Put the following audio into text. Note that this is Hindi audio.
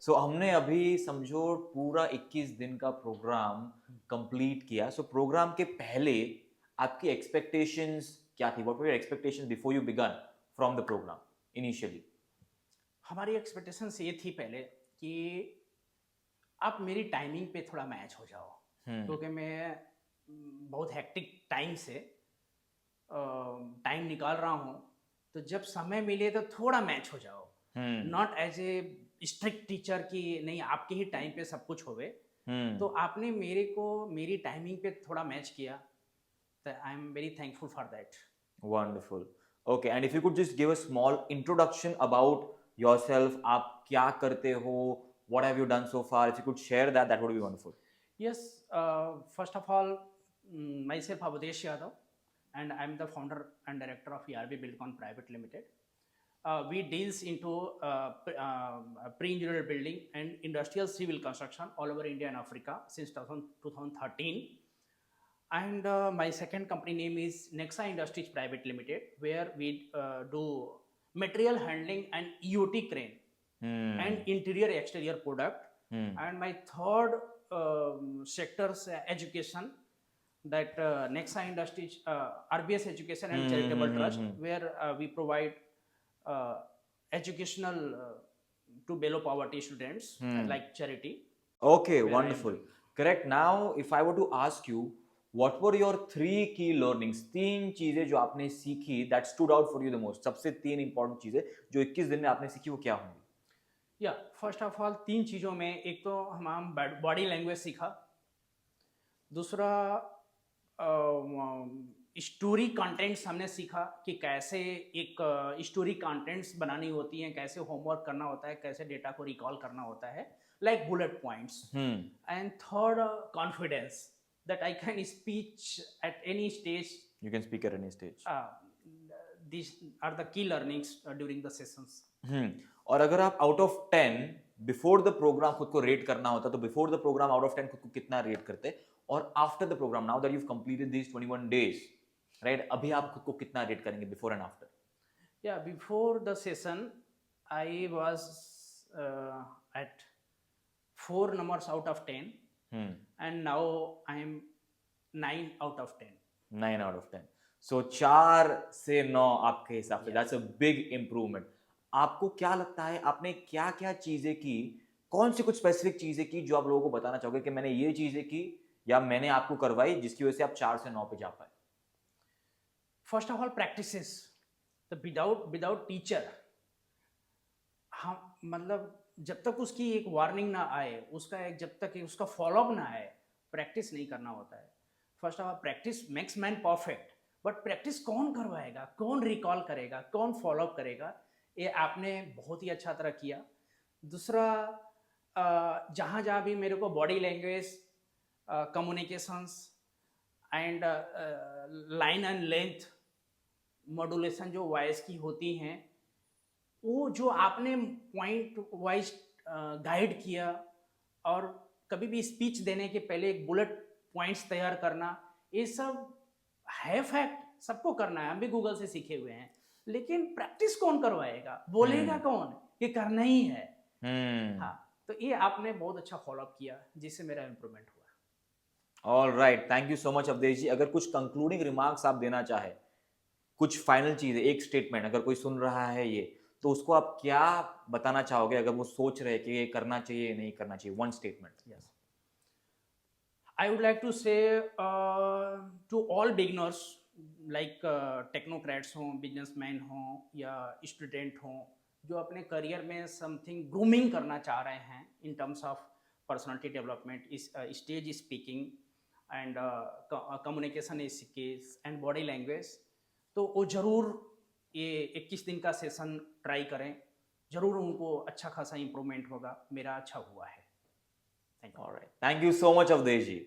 सो हमने अभी समझो पूरा 21 दिन का प्रोग्राम कंप्लीट किया. सो प्रोग्राम के पहले आपकी एक्सपेक्टेशंस क्या थी? What were your expectations before you began from the program initially? हमारी एक्सपेक्टेशंस ये थी पहले कि आप मेरी टाइमिंग पे थोड़ा मैच हो जाओ, क्योंकि मैं बहुत हेक्टिक टाइम से टाइम निकाल रहा हूँ, तो जब समय मिले तो थोड़ा मैच हो जाओ, not as a strict teacher कि नहीं आपके ही टाइम पे सब कुछ होवे. तो आपने मेरे को मेरी टाइमिंग पे थोड़ा मैच किया, तो I am very thankful for that. Wonderful. Okay, and if you could just give a small introduction about yourself, आप क्या करते हो? What have you done so far? If you could share that, that would be wonderful. Yes, first of all, myself Avadesh Yadav, and I'm the founder and director of ERB Buildcon Private Limited. We deals into pre-engineered building and industrial civil construction all over India and Africa since 2013. And my second company name is Nexa Industries Private Limited, where we do material handling and EOT crane and interior exterior product. And my third sector's education, that Nexa Industries, RBS Education and Charitable Trust, where we provide educational to below poverty students, like charity. Okay, Where I am wonderful. doing. Correct. Now, if I were to ask you, what were your three key learnings? तीन चीजें जो आपने सीखी that stood out for you the most. सबसे तीन important चीजें जो 21 दिन में आपने सीखी वो क्या होंगी? या फर्स्ट ऑफ ऑल तीन चीज़ों में, एक तो हम बॉडी लैंग्वेज सीखा, दूसरा स्टोरी कंटेंट्स हमने सीखा कि कैसे एक स्टोरी कंटेंट्स बनानी होती हैं, कैसे होमवर्क करना होता है, कैसे डेटा को रिकॉल करना होता है, like bullet points. And third, confidence that I can speech at any stage. You can speak at any stage. These are the key learnings during the sessions. और अगर आप out of 10 before the program खुद को रेट करना होता तो before the program out of 10 खुद को कितना रेट करते? और after the program, now that you have completed these 21 days, right, अभी आप खुद को कितना रेट करेंगे before and after? Yeah, before the session, I was at 4 numbers out of 10, and now I am 9 out of 10. 9 out of 10. So 4 से 9 आपके हिसाब से, Yes. that's a big improvement. आपको क्या लगता है आपने क्या क्या चीजें की, कौन सी कुछ स्पेसिफिक चीजें की जो आप लोगों को बताना चाहोगे कि मैंने ये चीजें की या मैंने आपको करवाई जिसकी वजह से आप 4 से 9 पे जा पाए? First of all, practices. तो without teacher, हम मतलब जब तक उसकी एक वार्निंग ना आए, उसका एक जब तक उसका फॉलोअप ना आए, प्रैक्टिस नहीं करना होता है. First of all, practice makes man perfect, but practice कौन करवाएगा, कौन रिकॉल करेगा, कौन फॉलोअप करेगा, ये आपने बहुत ही अच्छा तरह किया. दूसरा, जहाँ जहाँ भी मेरे को body language, communications and line and length modulation जो वॉइस की होती हैं, वो जो आपने पॉइंट वाइज गाइड किया, और कभी भी स्पीच देने के पहले एक बुलेट पॉइंट्स तैयार करना, ये सब है फैक्ट, सबको करना है, हम भी गूगल से सीखे हुए हैं, लेकिन प्रैक्टिस कौन करवाएगा, बोलेगा कौन, ये करना ही है. हाँ, तो ये आपने बहुत अच्छा फॉलोअप किया, जिससे मेरा इम्प्रूवमेंट हुआ. All right, thank you so much Avadhesh ji. अगर कुछ कंक्लूडिंग रिमार्क्स आप देना चाहे, कुछ फाइनल चीजें, एक स्टेटमेंट, अगर कोई सुन रहा है ये, तो उसको आप क्या बताना चाहोगे अगर वो सोच रहे कि ये करना चाहिए नहीं करना चाहिए? One statement. Yes. I would like to say to all beginners, like technocrats हों, बिजनेसमैन हों या स्टूडेंट हों, जो अपने करियर में समथिंग ग्रूमिंग करना चाह रहे हैं in terms of personality development, stage speaking and communication skills and body language, तो वो ज़रूर ये 21 दिन का सेशन ट्राई करें, ज़रूर उनको अच्छा खासा इम्प्रूवमेंट होगा. मेरा अच्छा हुआ है. Thank you. Alright, thank you so much Avadhesh ji.